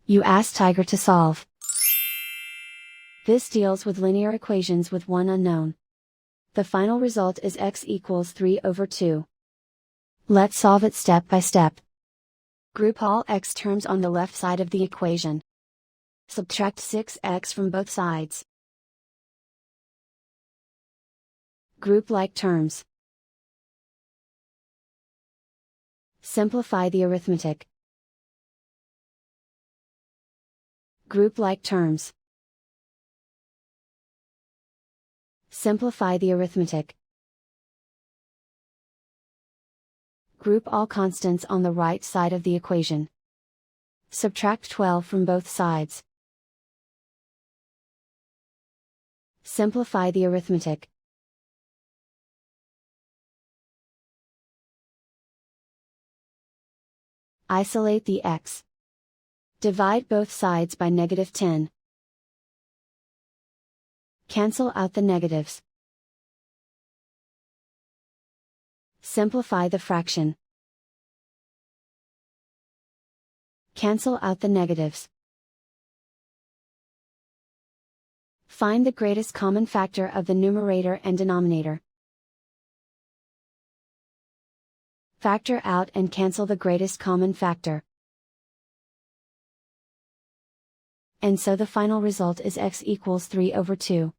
You ask Tiger to solve. This deals with linear equations with one unknown. The final result is x equals 3/2. Let's solve it step by step. Group all x terms on the left side of the equation. Subtract 6x from both sides. Group like terms. Simplify the arithmetic. Group like terms. Simplify the arithmetic. Group all constants on the right side of the equation. Subtract 12 from both sides. Simplify the arithmetic. Isolate the x. Divide both sides by -10. Cancel out the negatives. Simplify the fraction. Cancel out the negatives. Find the greatest common factor of the numerator and denominator. Factor out and cancel the greatest common factor. And so the final result is x equals 3/2.